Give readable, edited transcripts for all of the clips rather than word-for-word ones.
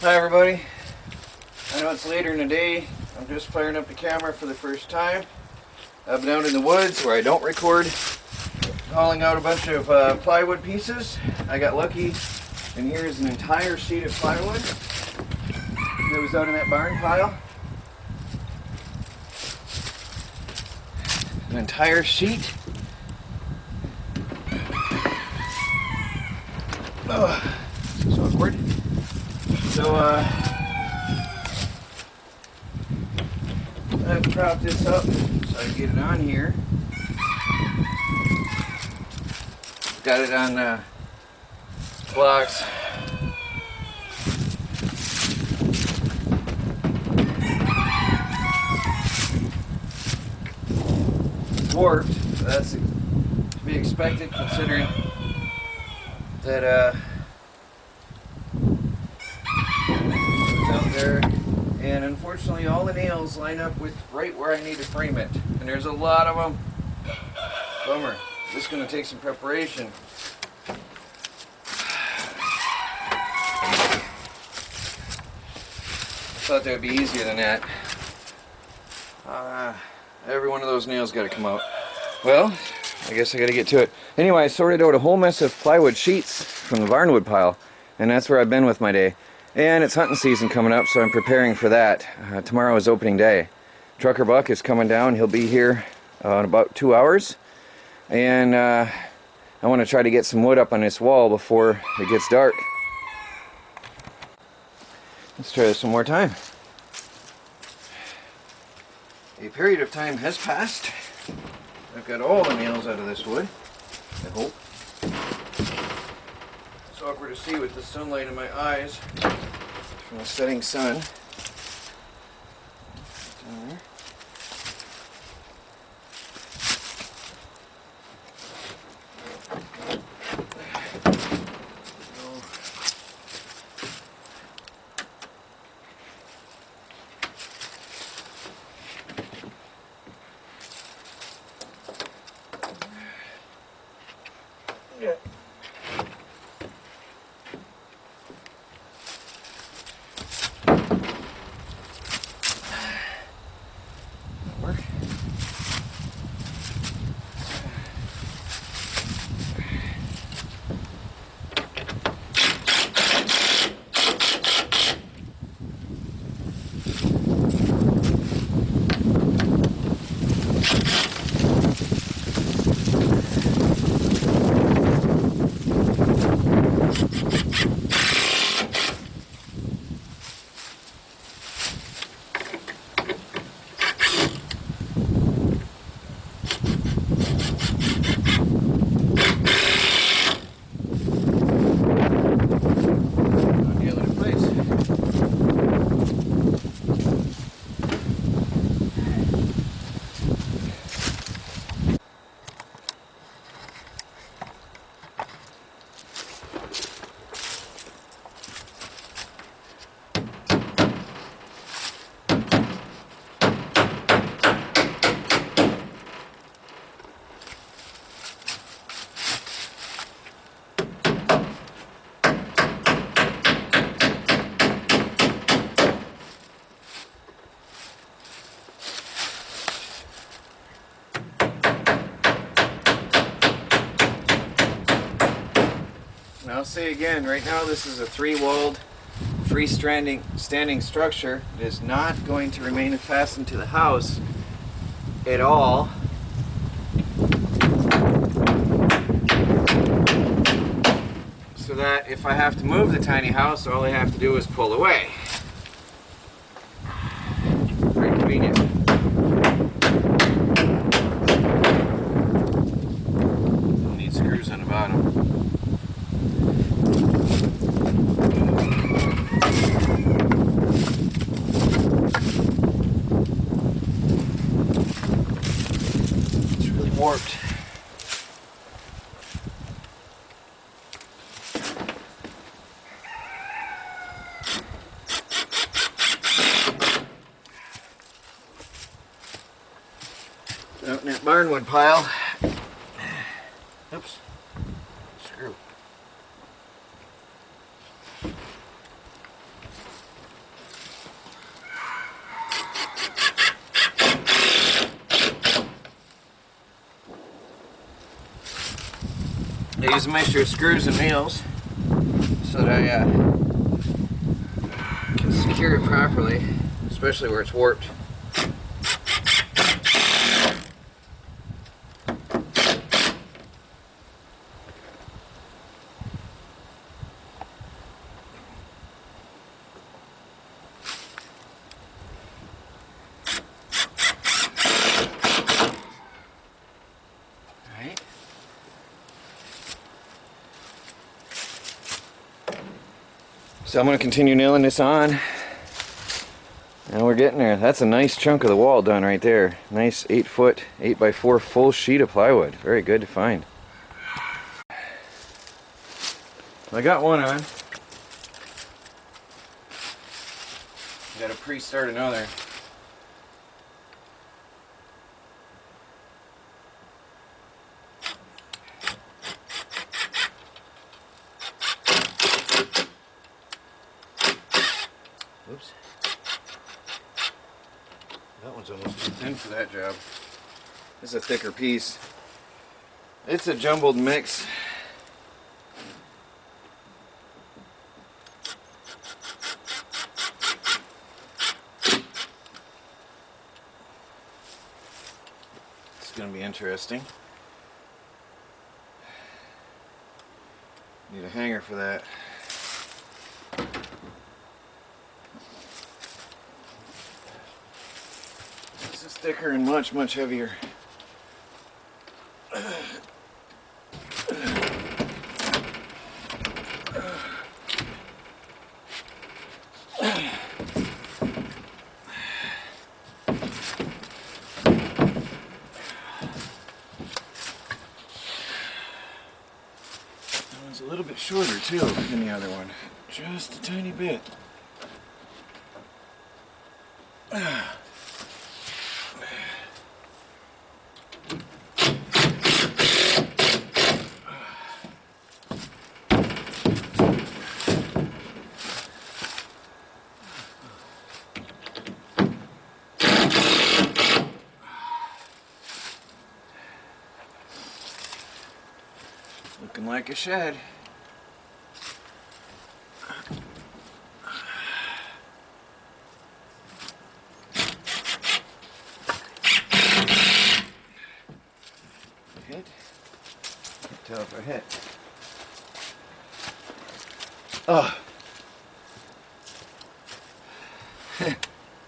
Hi everybody. I know it's later in the day. I'm just firing up the camera for the first time. I've been out in the woods where I don't record, hauling out a bunch of plywood pieces. I got lucky, and here's an entire sheet of plywood that was out in that barn pile. An entire sheet. Oh, this is awkward. So I've propped this up so I can get it on here. Got it on blocks. It's warped, so that's to be expected considering that it's out there. And unfortunately all the nails line up with right where I need to frame it. And there's a lot of them. Bummer. This is going to take some preparation. I thought that would be easier than that. Every one of those nails got to come out. Well, I guess I got to get to it. Anyway, I sorted out a whole mess of plywood sheets from the barnwood pile. And that's where I've been with my day. And it's hunting season coming up, so I'm preparing for that. Tomorrow is opening day. Trucker Buck is coming down. He'll be here in about 2 hours. And I want to try to get some wood up on this wall before it gets dark. Let's try this one more time. A period of time has passed. I've got all the nails out of this wood, I hope. It's awkward to see with the sunlight in my eyes from the setting sun. Down there. Yeah. Work. I'll say again, right now this is a three-walled, freestanding structure. It is not going to remain fastened to the house at all. So that if I have to move the tiny house, all I have to do is pull away. Very convenient. Don't need screws on the bottom. Warped. Out in that barnwood pile. Oops. Screw. I use a mixture of screws and nails so that I can secure it properly, especially where it's warped. So I'm going to continue nailing this on. And we're getting there. That's a nice chunk of the wall done right there. Nice 8-foot, 8x4 full sheet of plywood. Very good to find. I got one on. Got to pre-start another. Oops. That one's almost too thin for that job. This is a thicker piece. It's a jumbled mix. It's going to be interesting. Need a hanger for that. Thicker and much, much heavier. That one's a little bit shorter too than the other one. Just a tiny bit. Looking like a shed. Hit. Can't tell if I hit. Oh.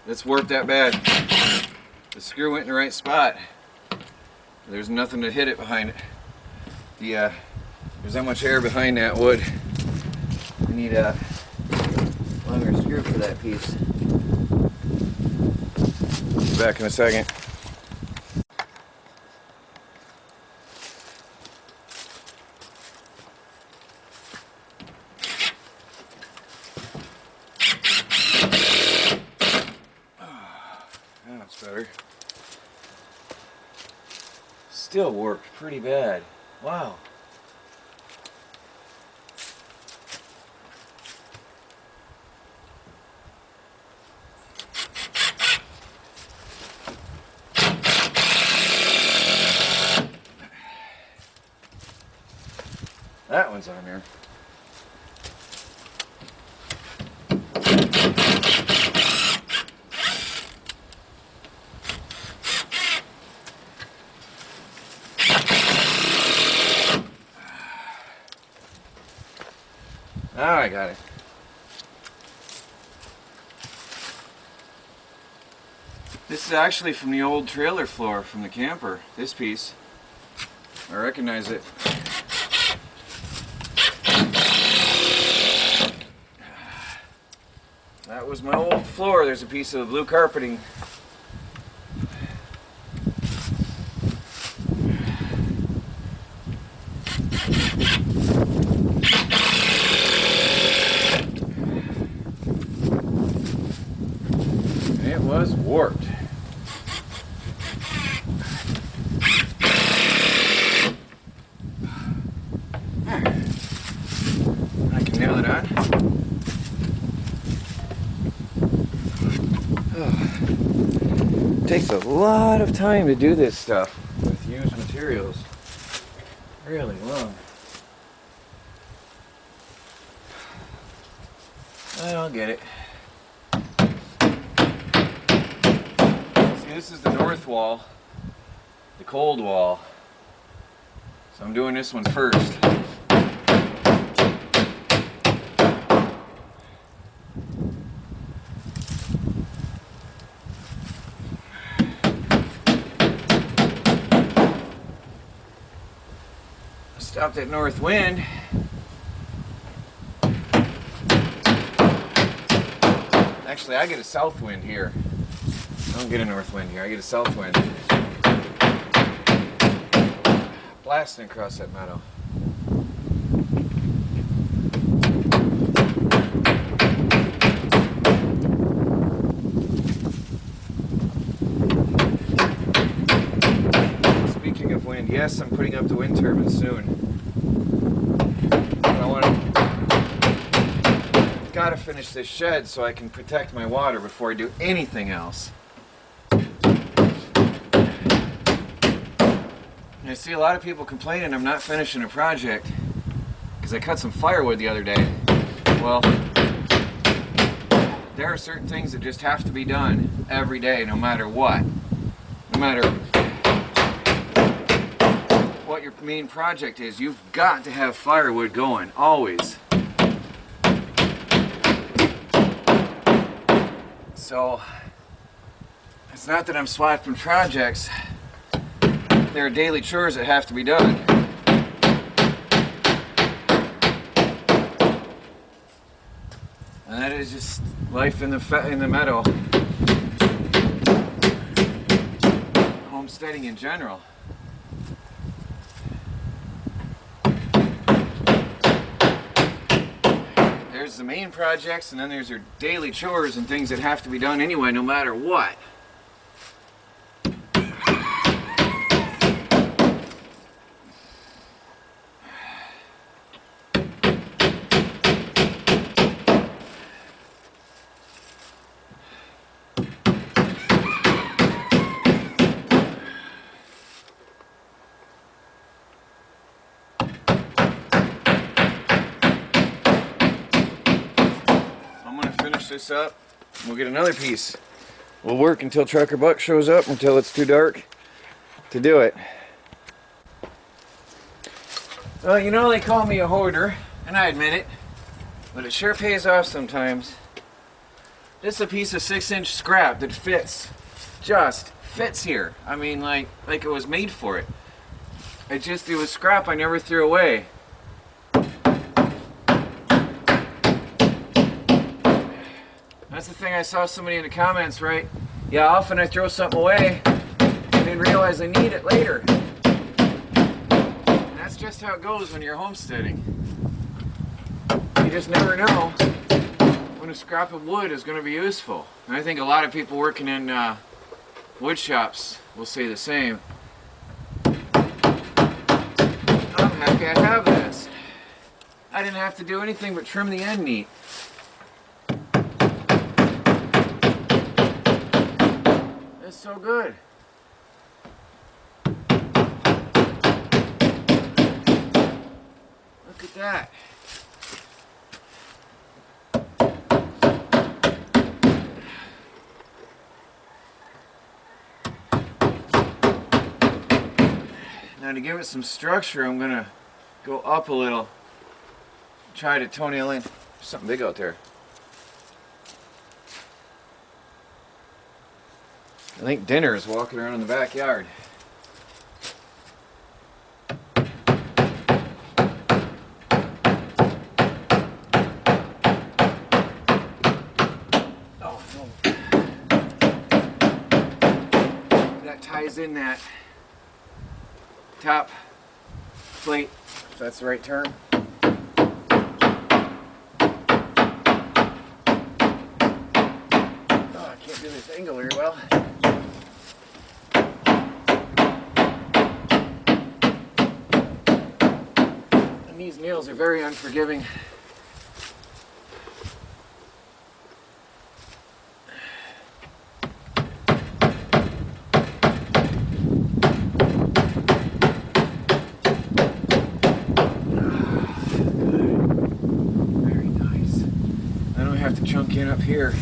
It's warped that bad. The screw went in the right spot. There's nothing to hit it behind it. There's that much air behind that wood. I need a longer screw for that piece. Be back in a second. That's better. Still warped pretty bad. Wow. That one's on there. Now I got it. This is actually from the old trailer floor from the camper. This piece. I recognize it. That was my old floor. There's a piece of blue carpeting. It was warped. I can nail it on. It takes a lot of time to do this stuff with used materials. Really long. I'll get it. See, this is the north wall, the cold wall. So I'm doing this one first. Stop that north wind. Actually, I get a south wind here. I don't get a north wind here, I get a south wind. Blasting across that meadow. Speaking of wind, yes, I'm putting up the wind turbine soon. Gotta finish this shed so I can protect my water before I do anything else. And I see a lot of people complaining I'm not finishing a project because I cut some firewood the other day. Well, there are certain things that just have to be done every day, no matter what. No matter what your main project is, you've got to have firewood going, always. So, it's not that I'm swapping projects, there are daily chores that have to be done. And that is just life in the meadow. Homesteading in general. There's the main projects, and then there's your daily chores and things that have to be done anyway, no matter what. This up, we'll get another piece. We'll work until Trucker Buck shows up, until it's too dark to do it. Well, you know, they call me a hoarder, and I admit it, but it sure pays off sometimes. This is a piece of 6-inch scrap that fits, just fits here. I mean, like it was made for it. It was scrap I never threw away. That's the thing, I saw somebody in the comments, right? Yeah, often I throw something away and then realize I need it later. And that's just how it goes when you're homesteading. You just never know when a scrap of wood is going to be useful. And I think a lot of people working in wood shops will say the same. I'm happy I have this. I didn't have to do anything but trim the end neat. It's so good. Look at that. Now to give it some structure, I'm going to go up a little. Try to toenail in. There's something big out there. I think Dinner is walking around in the backyard. Oh no. That ties in that top plate, if that's the right term. Oh, I can't do this angle very well. These nails are very unforgiving. sink in up here.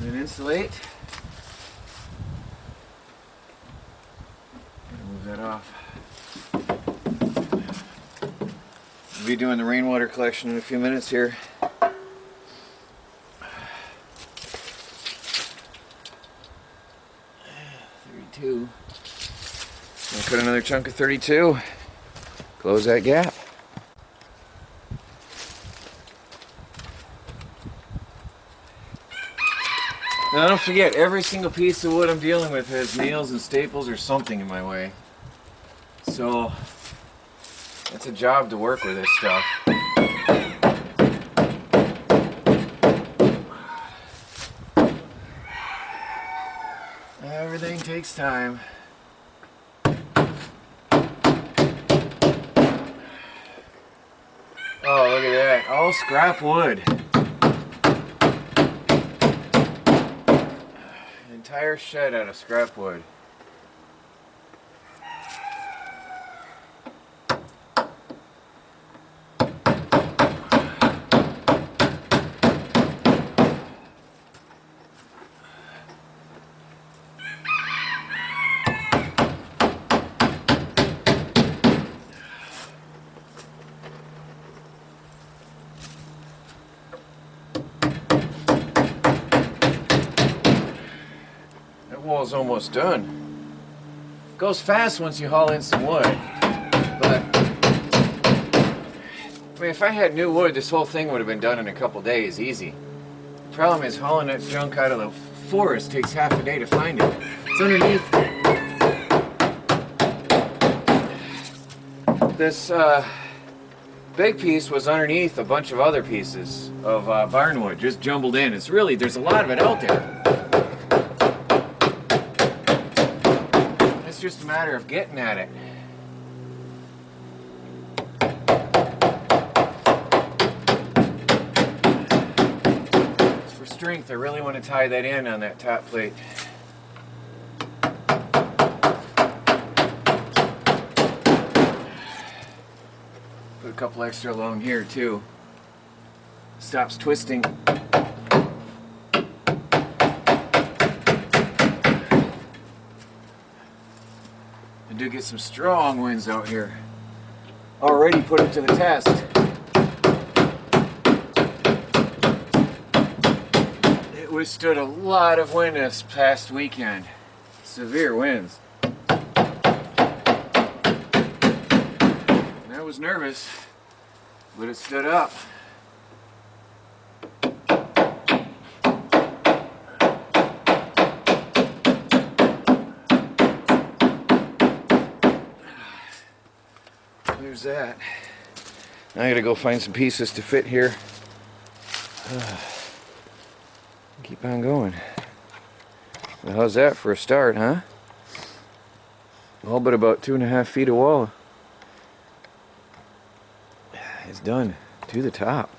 Then insulate. Move that off. We'll be doing the rainwater collection in a few minutes here. 32. I'll cut another chunk of 32. Close that gap. Now don't forget, every single piece of wood I'm dealing with has nails and staples or something in my way. So it's a job to work with this stuff. Everything takes time. Oh, look at that. All scrap wood. An entire shed out of scrap wood. Wall's almost done. Goes fast once you haul in some wood, but I mean, if I had new wood, this whole thing would have been done in a couple days, easy. The problem is hauling that junk out of the forest takes half a day to find it. It's underneath. This big piece was underneath a bunch of other pieces of barnwood, just jumbled in. It's really, there's a lot of it out there. It's just a matter of getting at it. For strength, I really want to tie that in on that top plate. Put a couple extra along here too. Stops twisting. I do get some strong winds out here. Already put it to the test. It withstood a lot of wind this past weekend. Severe winds. And I was nervous, but it stood up. There's that. Now I gotta go find some pieces to fit here. Keep on going. Well, how's that for a start, huh? All but about 2.5 feet of wall. It's done to the top.